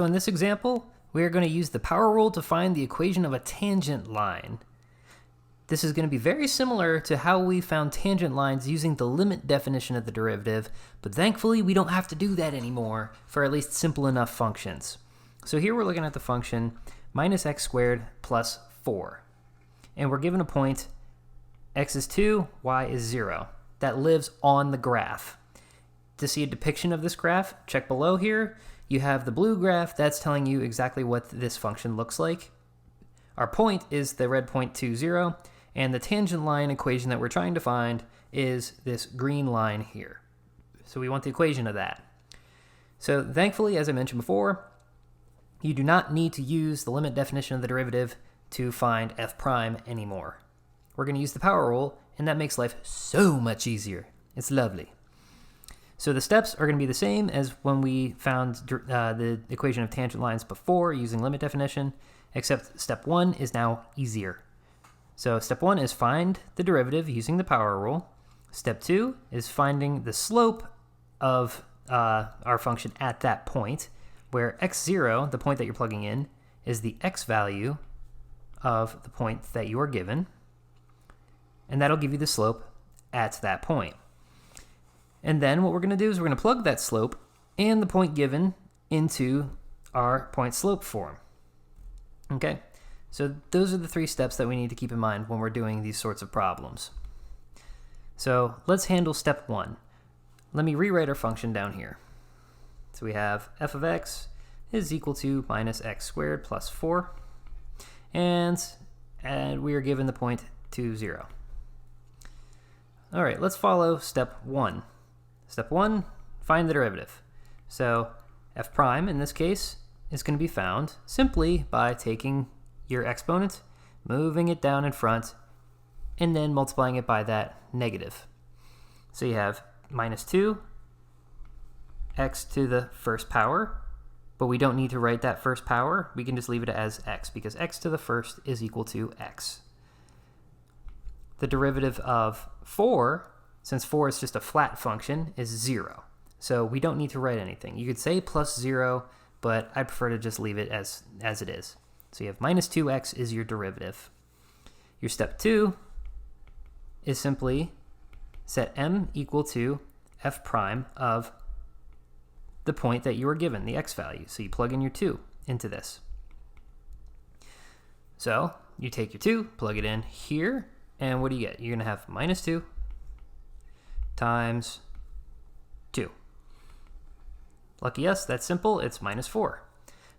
So in this example, we are going to use the power rule to find the equation of a tangent line. This is going to be very similar to how we found tangent lines using the limit definition of the derivative, but thankfully we don't have to do that anymore for at least simple enough functions. So here we're looking at the function minus x squared plus 4. And we're given a point, x is 2, y is 0, that lives on the graph. To see a depiction of this graph, check below here. You have the blue graph, that's telling you exactly what this function looks like. Our point is the red point 2, 0, and the tangent line equation that we're trying to find is this green line here. So we want the equation of that. So thankfully, as I mentioned before, you do not need to use the limit definition of the derivative to find f prime anymore. We're going to use the power rule, and that makes life so much easier. It's lovely. So the steps are going to be the same as when we found the equation of tangent lines before using limit definition, except step 1 is now easier. So step 1 is find the derivative using the power rule. Step 2 is finding the slope of our function at that point, where x0, the point that you're plugging in, is the x value of the point that you are given, and that'll give you the slope at that point. And then what we're going to do is we're going to plug that slope and the point given into our point slope form. Okay, so those are the 3 steps that we need to keep in mind when we're doing these sorts of problems. So let's handle step 1. Let me rewrite our function down here. So we have f of x is equal to minus x squared plus 4, and we are given the point 2, 0. All right, let's follow step 1. Step 1, find the derivative. So f prime, in this case, is going to be found simply by taking your exponent, moving it down in front, and then multiplying it by that negative. So you have minus 2 x to the first power, but we don't need to write that first power. We can just leave it as x, because x to the first is equal to x. The derivative of 4, since 4 is just a flat function, is 0. So we don't need to write anything. You could say plus 0, but I prefer to just leave it as it is. So you have minus 2x is your derivative. Your step 2 is simply set m equal to f prime of the point that you were given, the x value. So you plug in your 2 into this. So you take your 2, plug it in here, and what do you get? You're going to have minus 2 times 2. Lucky us, that's simple, it's minus 4.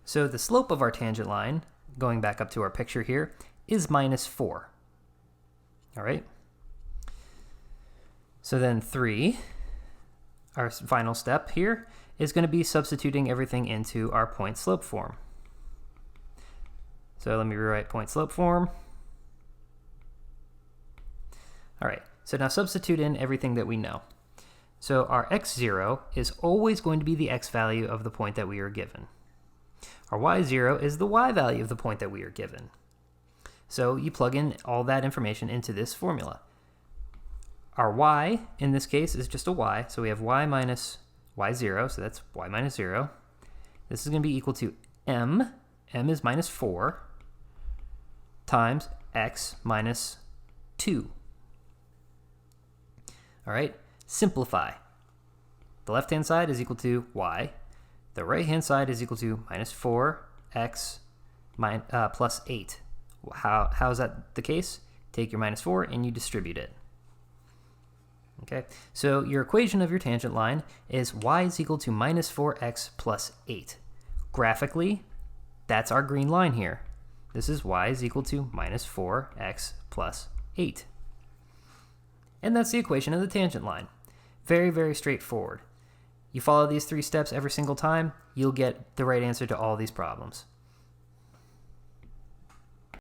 So the slope of our tangent line, going back up to our picture here, is minus 4. All right? So then 3, our final step here, is going to be substituting everything into our point slope form. So let me rewrite point slope form. All right, so now substitute in everything that we know. So our x0 is always going to be the x value of the point that we are given. Our y0 is the y value of the point that we are given. So you plug in all that information into this formula. Our y, in this case, is just a y, so we have y minus y0, so that's y minus 0. This is going to be equal to m is minus 4, times x minus 2. All right, simplify. The left-hand side is equal to y. The right-hand side is equal to minus 4x plus 8. How is that the case? Take your minus 4 and you distribute it. Okay, so your equation of your tangent line is y is equal to minus 4x plus 8. Graphically, that's our green line here. This is y is equal to minus 4x plus 8. And that's the equation of the tangent line. Very, very straightforward. You follow these 3 steps every single time, you'll get the right answer to all these problems.